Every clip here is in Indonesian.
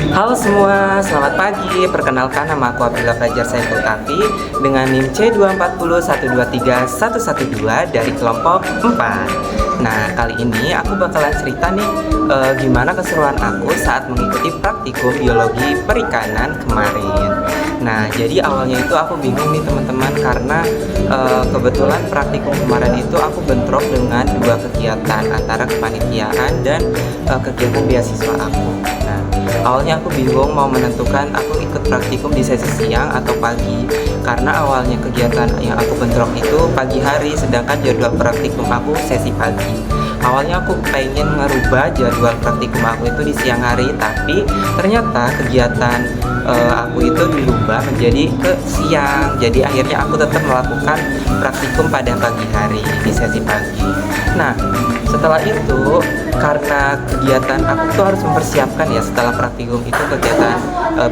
Halo semua, selamat pagi. Perkenalkan, nama aku Abdullah Fajar Saiful Kafi dengan NIM C2401231112 dari kelompok 4. Nah, kali ini aku bakalan cerita nih gimana keseruan aku saat mengikuti praktikum biologi perikanan kemarin. Nah, jadi awalnya itu aku bingung nih teman-teman karena kebetulan praktikum kemarin itu aku bentrok dengan dua kegiatan antara kepanitiaan dan kegiatan beasiswa aku. Nah, awalnya aku bingung mau menentukan aku ikut praktikum di sesi siang atau pagi karena awalnya kegiatan yang aku bentrok itu pagi hari sedangkan jadwal praktikum aku sesi pagi. Awalnya aku pengen merubah jadwal praktikum aku itu di siang hari, tapi ternyata kegiatan aku itu dirubah menjadi ke siang. Jadi akhirnya aku tetap melakukan praktikum pada pagi hari di sesi pagi. Nah, setelah itu karena kegiatan aku tuh harus mempersiapkan ya setelah praktikum itu kegiatan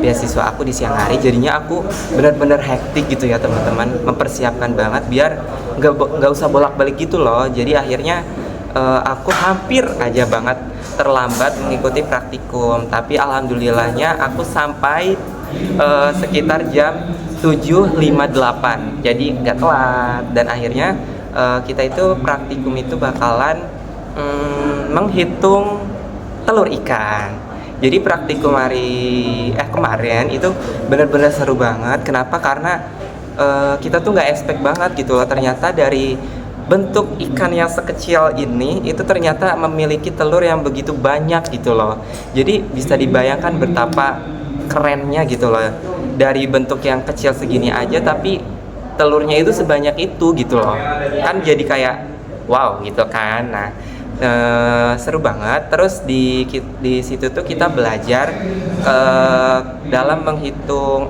beasiswa aku di siang hari, jadinya aku benar-benar hektik gitu ya teman-teman, mempersiapkan banget biar nggak usah bolak-balik gitu loh. Jadi akhirnya aku hampir aja banget terlambat mengikuti praktikum, tapi alhamdulillahnya aku sampai sekitar jam 7.58, jadi nggak telat. Dan akhirnya kita itu praktikum itu bakalan menghitung telur ikan. Jadi praktikum kemarin itu benar-benar seru banget. Kenapa? Karena kita tuh nggak expect banget gitu loh. Ternyata dari bentuk ikan yang sekecil ini itu ternyata memiliki telur yang begitu banyak gitu loh. Jadi bisa dibayangkan betapa kerennya gitu loh. Dari bentuk yang kecil segini aja tapi telurnya itu sebanyak itu gitu loh. Kan jadi kayak wow gitu kan. Nah, seru banget. Terus di situ tuh kita belajar dalam menghitung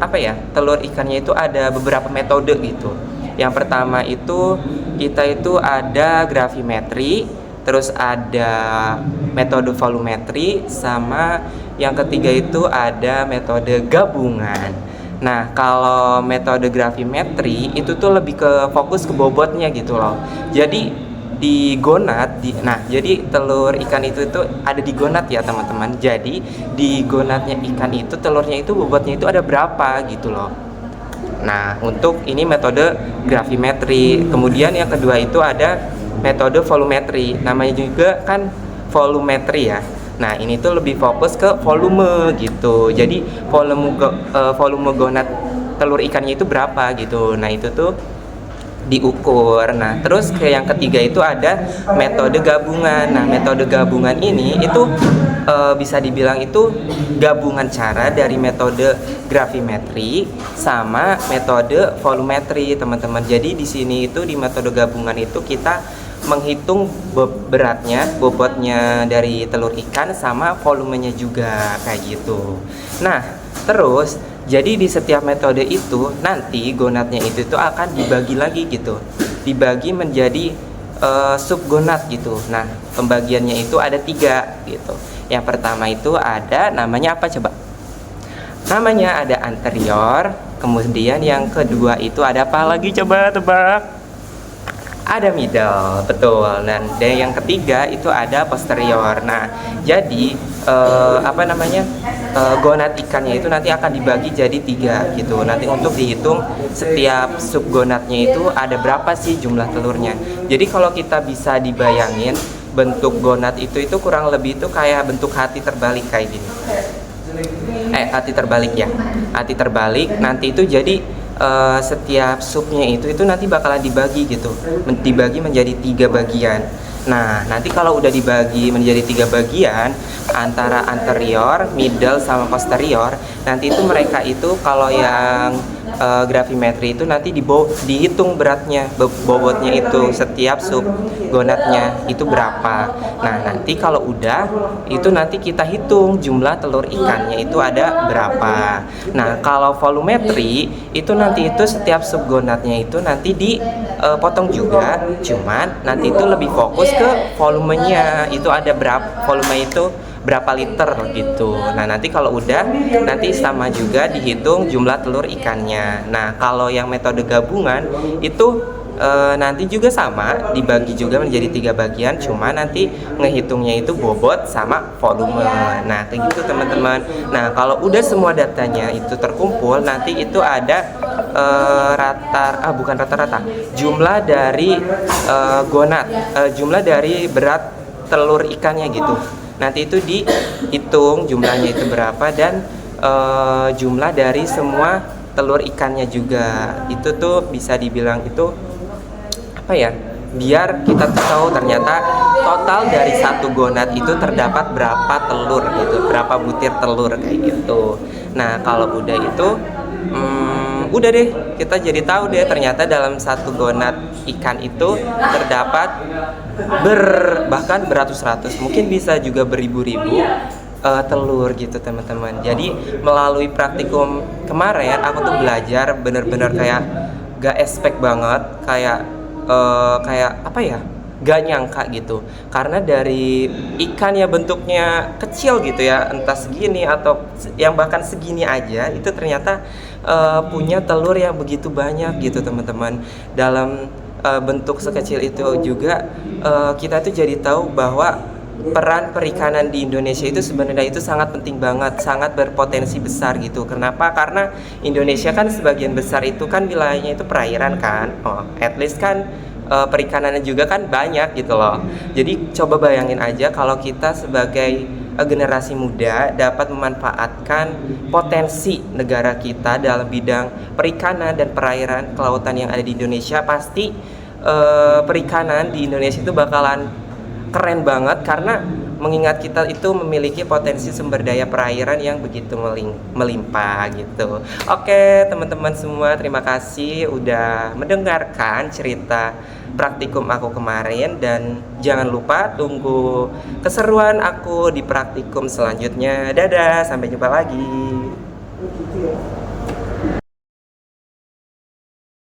telur ikannya itu ada beberapa metode gitu. Yang pertama itu kita itu ada gravimetri, terus ada metode volumetri, sama yang ketiga itu ada metode gabungan. Nah, kalau metode gravimetri itu tuh lebih ke fokus ke bobotnya gitu loh. Jadi di gonat, jadi telur ikan itu ada di gonat ya teman-teman. Jadi di gonatnya ikan itu telurnya itu bobotnya itu ada berapa gitu loh. Nah, untuk ini metode gravimetri. Kemudian yang kedua itu ada metode volumetri. Namanya juga kan volumetri ya. Nah, ini tuh lebih fokus ke volume gitu. Jadi volume gonat telur ikannya itu berapa gitu. Nah, itu tuh diukur. Nah, terus ke yang ketiga itu ada metode gabungan. Nah, metode gabungan ini itu bisa dibilang itu gabungan cara dari metode gravimetri sama metode volumetri, teman-teman. Jadi di sini itu di metode gabungan itu kita menghitung bobotnya dari telur ikan sama volumenya juga kayak gitu. Nah, terus jadi di setiap metode itu nanti gonatnya itu akan dibagi lagi gitu. Dibagi menjadi subgonat gitu. Nah, pembagiannya itu ada 3 gitu. Yang pertama itu ada namanya apa coba? Namanya ada anterior. Kemudian yang kedua itu ada apa lagi coba tebak? Ada middle, betul. Dan yang ketiga itu ada posterior. Nah, jadi gonat ikannya itu nanti akan dibagi jadi 3 gitu. Nanti untuk dihitung setiap subgonatnya itu ada berapa sih jumlah telurnya. Jadi kalau kita bisa dibayangin bentuk gonat itu kurang lebih itu kayak bentuk hati terbalik kayak gini. Hati terbalik ya. Hati terbalik nanti itu jadi setiap subnya itu nanti bakalan dibagi gitu. Dibagi menjadi 3 bagian. Nah, nanti kalau udah dibagi menjadi 3 bagian antara anterior, middle sama posterior, nanti itu mereka itu kalau yang gravimetri itu nanti dihitung beratnya, bobotnya itu setiap sub gonatnya itu berapa. Nah, nanti kalau udah itu nanti kita hitung jumlah telur ikannya itu ada berapa. Nah, kalau volumetri itu nanti itu setiap sub gonatnya itu nanti dipotong juga, cuman nanti itu lebih fokus ke volumenya itu ada berapa, volume itu berapa liter gitu. Nah, nanti kalau udah nanti sama juga dihitung jumlah telur ikannya. Nah, kalau yang metode gabungan itu nanti juga sama dibagi juga menjadi 3 bagian, cuma nanti ngehitungnya itu bobot sama volume. Nah kayak gitu teman-teman. Nah kalau udah semua datanya itu terkumpul, nanti itu ada bukan rata-rata, jumlah dari gonad, jumlah dari berat telur ikannya gitu. Nanti itu dihitung jumlahnya itu berapa, dan jumlah dari semua telur ikannya juga. Itu tuh bisa dibilang itu apa ya, biar kita tuh tahu ternyata total dari satu gonad itu terdapat berapa telur gitu, berapa butir telur kayak gitu. Nah kalau udah itu udah deh, kita jadi tahu deh ternyata dalam satu gonad ikan itu terdapat bahkan beratus-ratus, mungkin bisa juga beribu-ribu telur gitu teman-teman. Jadi melalui praktikum kemarin aku tuh belajar bener-bener kayak gak expect banget, kayak apa ya, gak nyangka gitu, karena dari ikan ya bentuknya kecil gitu ya, entah segini atau yang bahkan segini aja, itu ternyata punya telur yang begitu banyak gitu teman-teman. Dalam bentuk sekecil itu juga kita tuh jadi tahu bahwa peran perikanan di Indonesia itu sebenarnya itu sangat penting banget, sangat berpotensi besar gitu. Kenapa? Karena Indonesia kan sebagian besar itu kan wilayahnya itu perairan kan. At least kan perikanannya juga kan banyak gitu loh. Jadi coba bayangin aja kalau kita sebagai generasi muda dapat memanfaatkan potensi negara kita dalam bidang perikanan dan perairan kelautan yang ada di Indonesia, pasti perikanan di Indonesia itu bakalan keren banget, karena mengingat kita itu memiliki potensi sumber daya perairan yang begitu melimpah gitu. Oke teman-teman semua, terima kasih udah mendengarkan cerita praktikum aku kemarin, dan jangan lupa tunggu keseruan aku di praktikum selanjutnya. Dadah, sampai jumpa lagi.